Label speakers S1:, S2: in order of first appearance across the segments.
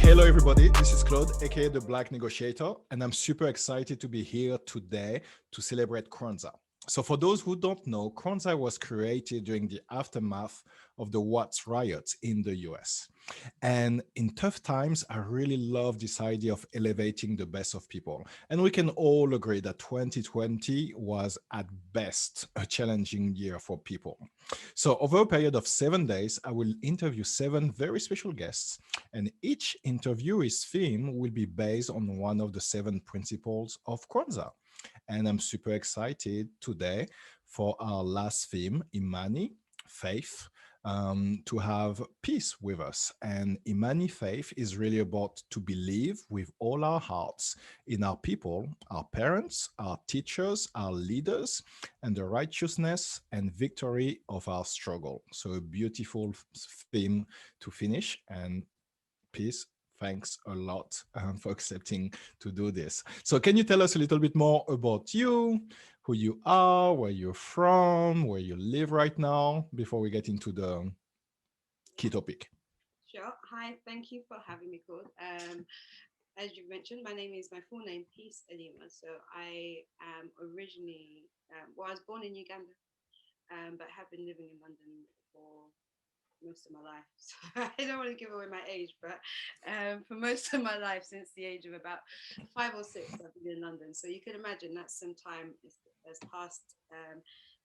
S1: Hello, everybody. This is Claude, aka the Black Negotiator, and I'm super excited to be here today to celebrate Kwanzaa. So, for those who don't know, Kwanzaa was created during the aftermath of the Watts riots in the US. And in tough times, I really love this idea of elevating the best of people. And we can all agree that 2020 was at best a challenging year for people. So, over a period of 7 days, I will interview seven very special guests, and each interviewee's theme will be based on one of the seven principles of Kwanzaa. And I'm super excited today for our last theme, Imani Faith, to have peace with us. And Imani Faith is really about to believe with all our hearts in our people, our parents, our teachers, our leaders, and the righteousness and victory of our struggle. So, a beautiful theme to finish. And peace. Thanks a lot for accepting to do this. So, can you tell us a little bit more about you, who you are, where you're from, where you live right now, before we get into the key topic?
S2: Sure. Hi, thank you for having me, Claude. As you mentioned, my name is my full name, Peace Alima. So I am originally, I was born in Uganda, but have been living in London for most of my life. So I don't want to give away my age, but for most of my life, since the age of about 5 or 6, I've been in London. So you can imagine that some time has passed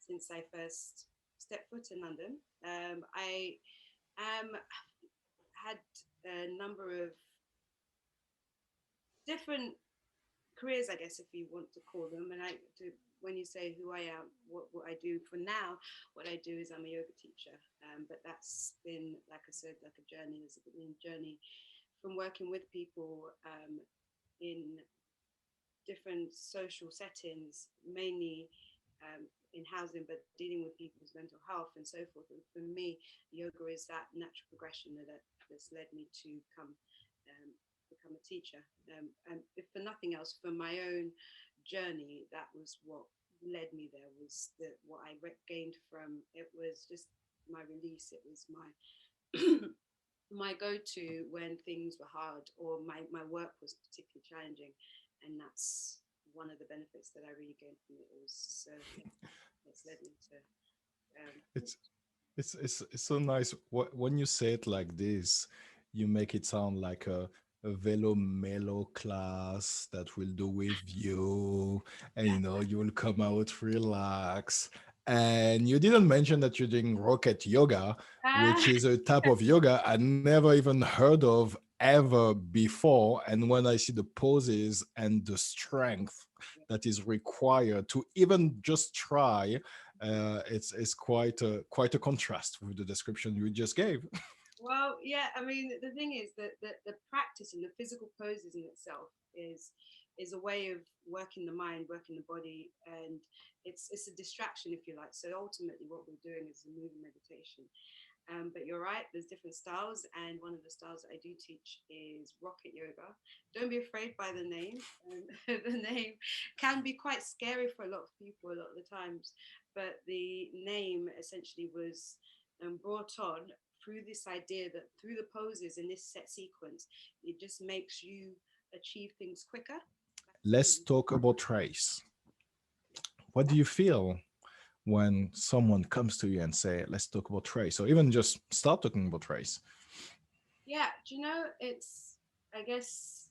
S2: since I first stepped foot in London. I had a number of different careers, I guess, if you want to call them. And when you say who I am, what I do for now, what I do is I'm a yoga teacher. But that's been, like I said, like a journey. It's been a journey from working with people in different social settings, mainly in housing, but dealing with people's mental health and so forth. And for me, yoga is that natural progression that's led me to become a teacher. And if for nothing else, for my own journey, that was what led me there. Was that what I gained from it? Was just my release. It was my my go-to when things were hard or my work was particularly challenging, and that's one of the benefits that I really gained from it. It was so yeah, it's led me to
S1: It's it's so nice. When you say it like this, you make it sound like a velo mellow class that will do with you, and you will come out relax. And you didn't mention that you're doing rocket yoga, which
S2: ah,
S1: is a type of yoga I never even heard of ever before. And when I see the poses and the strength that is required to even just try, it's quite a contrast with the description you just gave.
S2: well, yeah. I mean, the thing is that the practice and the physical poses in itself is a way of working the mind, working the body, and it's a distraction, if you like. So ultimately, what we're doing is a moving meditation. But you're right, there's different styles, and one of the styles that I do teach is rocket yoga. Don't be afraid by the name. The name can be quite scary for a lot of people a lot of the times, but the name essentially was brought on through this idea that through the poses in this set sequence, it just makes you achieve things quicker. That's
S1: Let's
S2: really
S1: talk about trace. What do you feel when someone comes to you and say, let's talk about trace, or even just start talking about trace?
S2: yeah. Do you know it's? I guess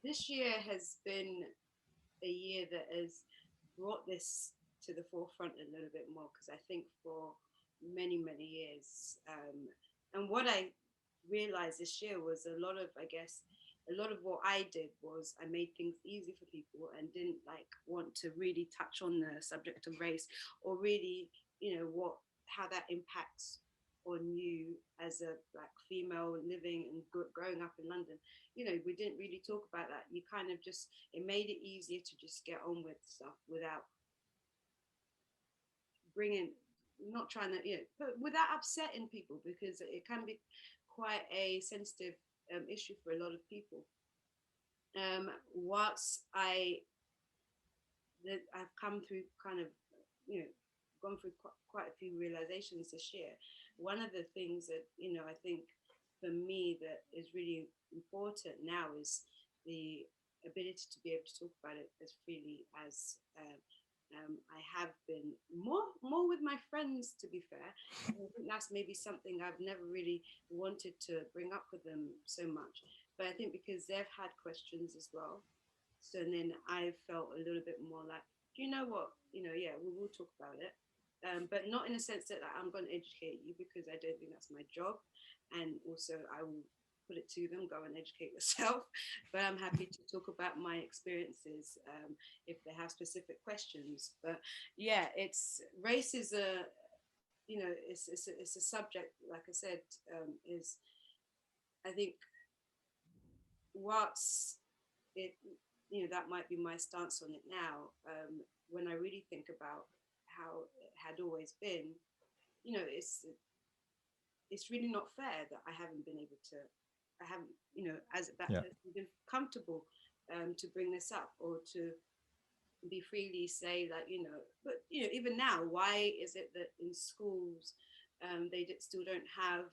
S2: this year has been a year that has brought this to the forefront a little bit more because I think for many years, and what I realized this year was a lot of, I guess, a lot of what I did was I made things easy for people and didn't like want to really touch on the subject of race or really, what how that impacts on you as a black female living and growing up in London. We didn't really talk about that. You kind of just it made it easier to just get on with stuff without bringing not trying to but without upsetting people because it can be quite a sensitive issue for a lot of people. What I've come through kind of you know gone through quite a few realizations this year. One of the things that I think for me that is really important now is the ability to be able to talk about it as freely as I have been more with my friends, to be fair. And I think that's maybe something I've never really wanted to bring up with them so much. But I think because they've had questions as well. So then I felt a little bit more like, do you know what? Yeah, we will talk about it. But not in a sense that like, I'm going to educate you, because I don't think that's my job. And also I will put it to them, go and educate yourself. But I'm happy to talk about my experiences if they have specific questions. But yeah, it's race is a, it's a subject, like I said, is, I think, what's it, that might be my stance on it now. When I really think about how it had always been, it's really not fair that I haven't been able to, I haven't, as a black
S1: Yeah.
S2: person, been comfortable to bring this up, or to be freely say, like, but even now, why is it that in schools they still don't have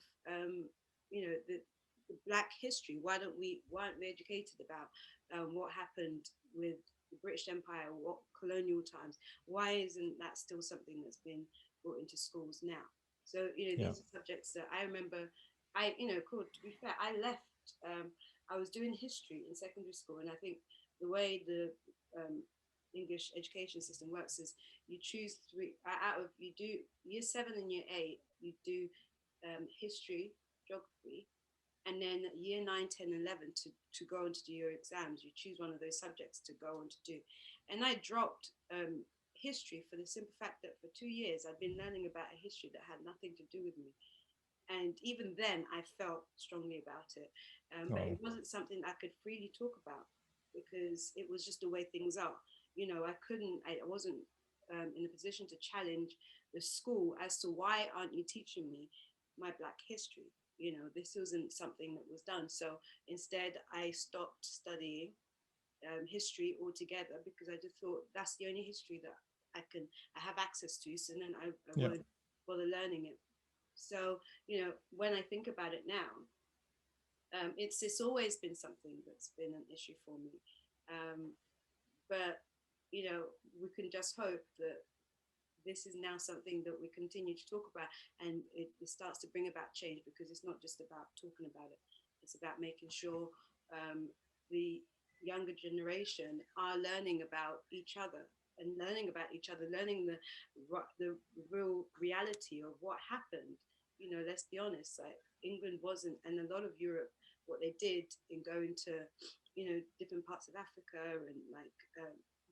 S2: the black history? Why aren't we educated about what happened with the British Empire, what colonial times? Why isn't that still something that's been brought into schools now? So
S1: Yeah.
S2: these are subjects that I remember. Cool, to be fair, I left. I was doing history in secondary school, and I think the way the English education system works is you choose three out of, you do year 7 and year 8, you do history, geography, and then year 9, 10, 11 to go on to do your exams. You choose one of those subjects to go on to do. And I dropped history for the simple fact that for 2 years I'd been learning about a history that had nothing to do with me. And even then I felt strongly about it, but
S1: Oh,
S2: it wasn't something I could freely talk about, because it was just the way things are. I wasn't in a position to challenge the school as to, why aren't you teaching me my black history? This wasn't something that was done. So instead I stopped studying history altogether, because I just thought that's the only history that I have access to. So then I
S1: yeah.
S2: won't bother learning it. So, when I think about it now, it's always been something that's been an issue for me. But, we can just hope that this is now something that we continue to talk about, and it starts to bring about change, because it's not just about talking about it. It's about making sure the younger generation are learning about each other, learning the real reality of what happened. Let's be honest, like, England wasn't, and a lot of Europe, what they did in going to, different parts of Africa, and like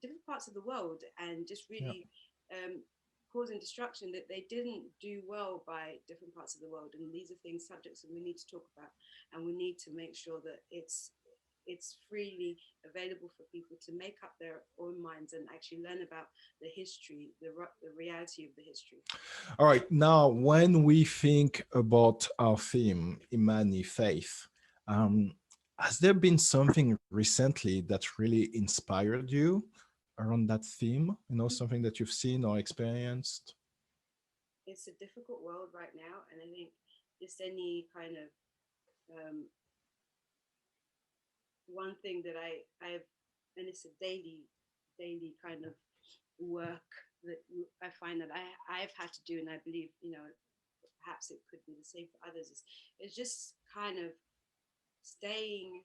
S2: different parts of the world, and just
S1: Yeah.
S2: really causing destruction, that they didn't do well by different parts of the world. And these are things, subjects that we need to talk about, and we need to make sure that it's freely available for people to make up their own minds and actually learn about the history, the reality of the history.
S1: All right. Now, when we think about our theme, Imani Faith, um, has there been something recently that really inspired you around that theme? Something that you've seen or experienced?
S2: It's a difficult world right now, and I think just any kind of one thing that I've, and it's a daily kind of work that I find that I've had to do, and I believe, perhaps it could be the same for others, is just kind of staying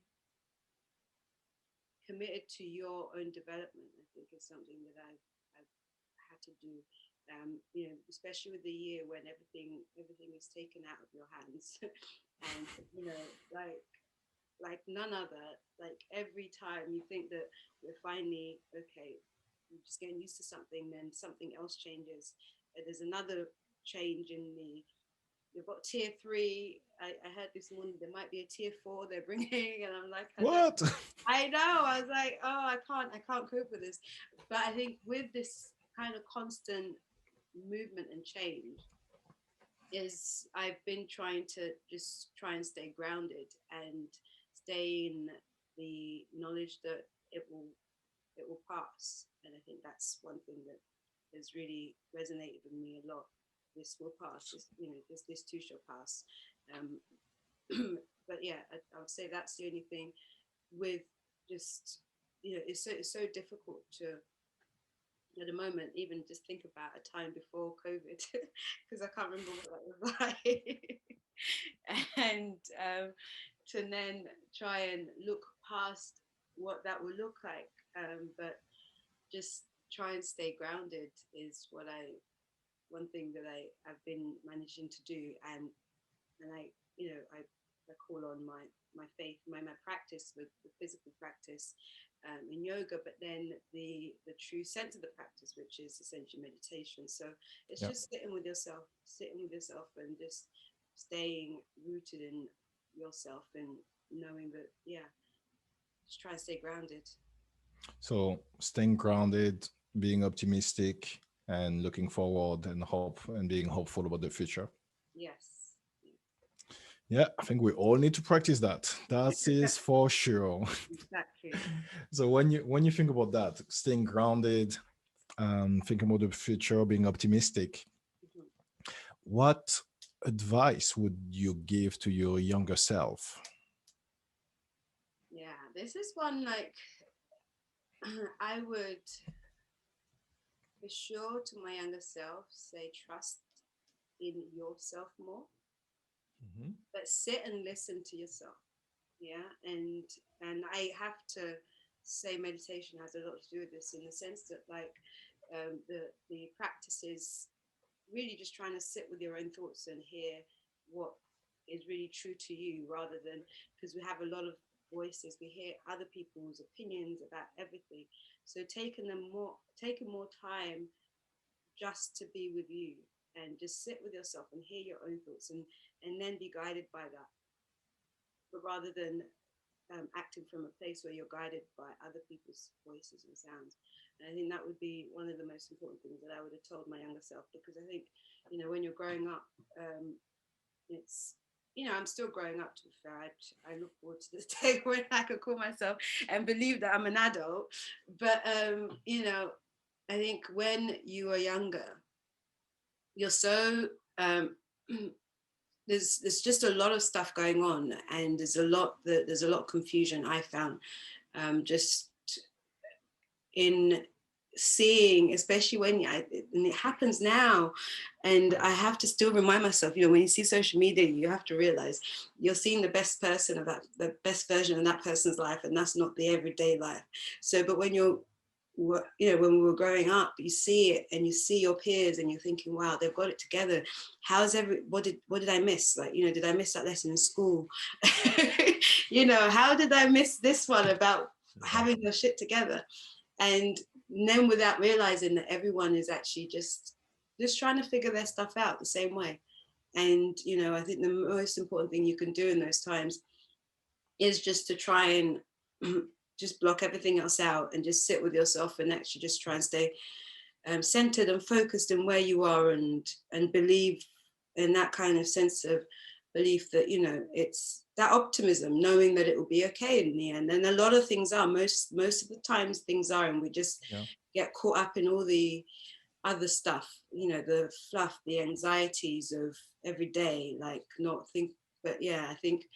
S2: committed to your own development. I think is something that I've had to do, especially with the year when everything is taken out of your hands, and like none other. Like every time you think that we're finally okay, we're just getting used to something, then something else changes. There's another change in the. You've got tier 3. I heard this morning there might be a tier 4 they're bringing, and I'm like,
S1: What?
S2: I know. I was like, oh, I can't cope with this. But I think with this kind of constant movement and change, is I've been trying to just try and stay grounded and stay in the knowledge that it will pass. And I think that's one thing that has really resonated with me a lot. This will pass. This too shall pass. Um, But yeah, I would say that's the only thing with just, it's so difficult to, at the moment, even just think about a time before COVID, because I can't remember what that was like. And to then try and look past what that will look like. But just try and stay grounded is one thing that I've been managing to do. And I call on my faith, my practice with the physical practice in yoga, but then the true sense of the practice, which is essentially meditation. So it's
S1: Yeah.
S2: just sitting with yourself and just staying rooted in yourself and knowing that, yeah, just try and stay grounded.
S1: So staying grounded, being optimistic, and looking forward and hope and being hopeful about the future.
S2: Yes.
S1: Yeah, I think we all need to practice that. That is for sure.
S2: Exactly.
S1: So when you think about that, staying grounded, thinking about the future, being optimistic,
S2: Mhm.
S1: what advice would you give to your younger self?
S2: Yeah, this is one like I would for sure to my younger self say trust in yourself more,
S1: Mhm.
S2: but sit and listen to yourself. Yeah, and I have to say meditation has a lot to do with this in the sense that like the practice is really just trying to sit with your own thoughts and hear what is really true to you, rather than, because we have a lot of voices, we hear other people's opinions about everything. So taking more time just to be with you and just sit with yourself and hear your own thoughts, and then be guided by that, but rather than acting from a place where you're guided by other people's voices and sounds. And I think that would be one of the most important things that I would have told my younger self, because I think, when you're growing up, it's, I'm still growing up, to be fair. I look forward to this day when I can call myself and believe that I'm an adult. But, I think when you are younger, you're so, um, there's just a lot of stuff going on, and there's a lot of confusion I found, just in seeing, especially and it happens now, and I have to still remind myself, when you see social media, you have to realize you're seeing the best version of that person's life, and that's not the everyday life. So, but when when we were growing up, you see it and you see your peers and you're thinking, wow, they've got it together. What did I miss? Like, did I miss that lesson in school? How did I miss this one about
S1: Yeah.
S2: having your shit together? And then without realizing that everyone is actually just trying to figure their stuff out the same way. And I think the most important thing you can do in those times is just to try and just block everything else out and just sit with yourself and actually just try and stay centered and focused in where you are, and believe in that kind of sense of belief that it's that optimism, knowing that it will be okay in the end. And a lot of things are, most of the times things are, and we just
S1: Yeah.
S2: get caught up in all the other stuff, the fluff, the anxieties of every day, like not think. But yeah, I think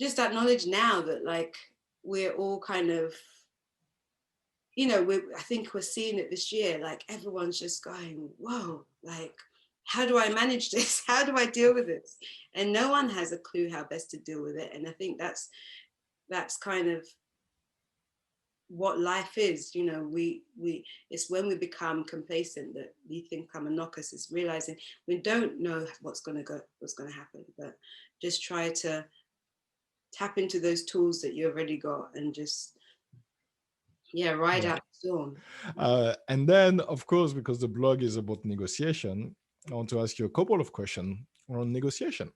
S2: just acknowledge now that like we're all kind of, I think we're seeing it this year, like everyone's just going, whoa, like, how do I manage this? How do I deal with this? And no one has a clue how best to deal with it. And I think that's kind of what life is. We it's when we become complacent that we think come and knock us, is realizing we don't know what's going to happen, but just try to tap into those tools that you already got and just, yeah, ride
S1: Yeah.
S2: out the storm.
S1: And then, of course, because the blog is about negotiation, I want to ask you a couple of questions on negotiation.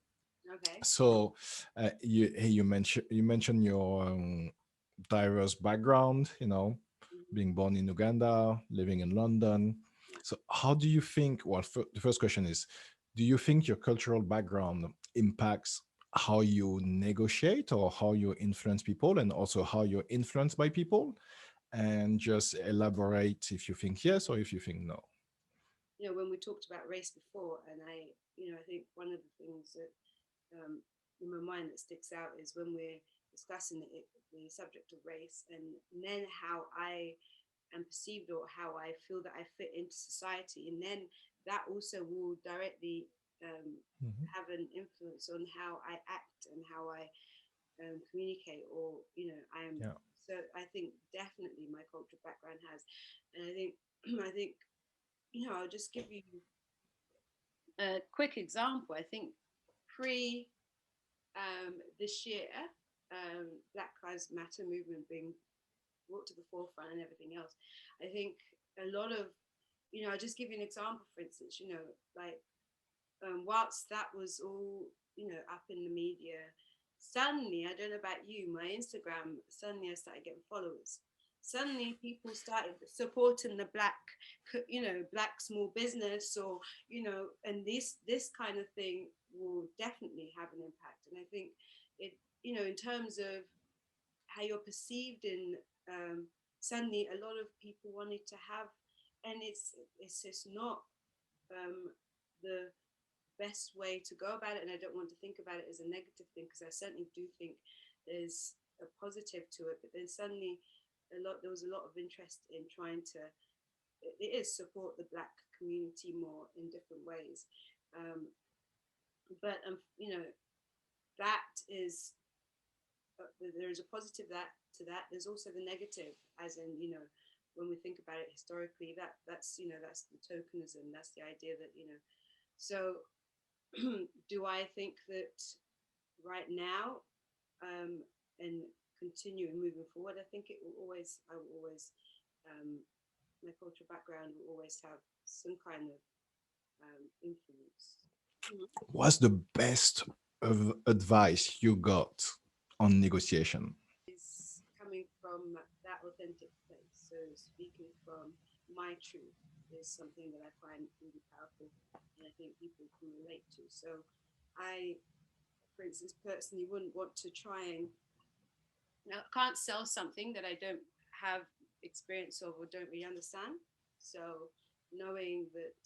S2: Okay.
S1: So, you mentioned your diverse background.
S2: Mhm.
S1: Being born in Uganda, living in London.
S2: Yeah.
S1: So, how do you think? Well, the first question is, do you think your cultural background impacts how you negotiate or how you influence people, and also how you're influenced by people? And just elaborate if you think yes or if you think no.
S2: When we talked about race before, and I think one of the things that in my mind that sticks out is when we're discussing the subject of race, and then how I am perceived or how I feel that I fit into society, and then that also will directly
S1: Mhm.
S2: have an influence on how I act and how I communicate, or I am.
S1: Yeah.
S2: So I think definitely my cultural background has, and I think I think I'll just give you a quick example. I think pre this year, Black Lives Matter movement being brought to the forefront and everything else, I think a lot of, I'll just give you an example, for instance, like whilst that was all, up in the media, suddenly, I don't know about you, my Instagram, suddenly I started getting followers. Suddenly people started supporting the black small business, or, and this kind of thing will definitely have an impact. And I think it, in terms of how you're perceived in, suddenly a lot of people wanted to have, and it's just not um, the best way to go about it, and I don't want to think about it as a negative thing, because I certainly do think there's a positive to it. But then suddenly there was a lot of interest in trying to, it is, support the black community more in different ways. um, but that is, there is a positive that there's also the negative, as in, when we think about it historically, that's the tokenism, that's the idea that, so do I think that right now, and continuing moving forward, I think I will always, um, my cultural background will always have some kind of influence.
S1: What's the best of advice you got on negotiation?
S2: Is coming from that authentic place. So speaking from my truth is something that I find really powerful, and I think people can relate to. So I, for instance, personally wouldn't want to try and, now, I can't sell something that I don't have experience of or don't really understand. So knowing that,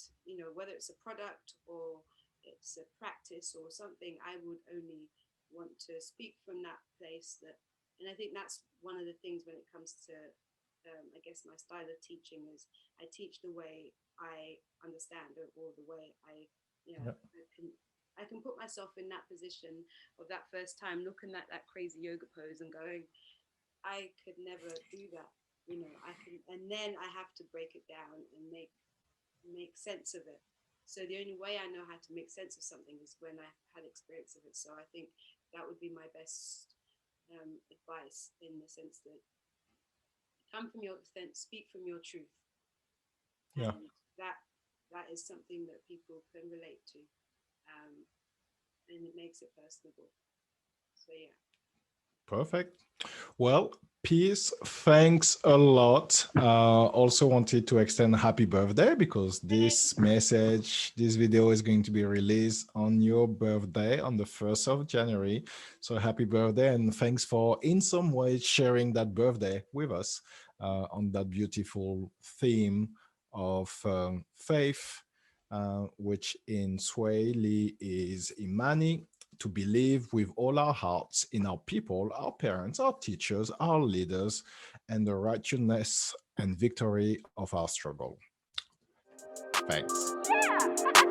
S2: whether it's a product or it's a practice or something, I would only want to speak from that place. And I think that's one of the things when it comes to, I guess, my style of teaching is I teach the way I understand, or the way
S1: Yeah.
S2: I can put myself in that position of that first time looking at that crazy yoga pose and going, I could never do that. I can, and then I have to break it down and make sense of it. So the only way I know how to make sense of something is when I've had experience of it. So I think that would be my best advice, in the sense that come from your sense, speak from your truth,
S1: Yeah.
S2: and that is something that people can relate to, um, and it makes it personable. So yeah.
S1: Perfect. Well, peace. Thanks a lot. Also wanted to extend a happy birthday, because this message, this video is going to be released on your birthday on the 1st of January. So happy birthday, and thanks for in some way sharing that birthday with us on that beautiful theme of faith, which in Swahili is Imani, to believe with all our hearts in our people, our parents, our teachers, our leaders, and the righteousness and victory of our struggle. Thanks.
S2: Yeah.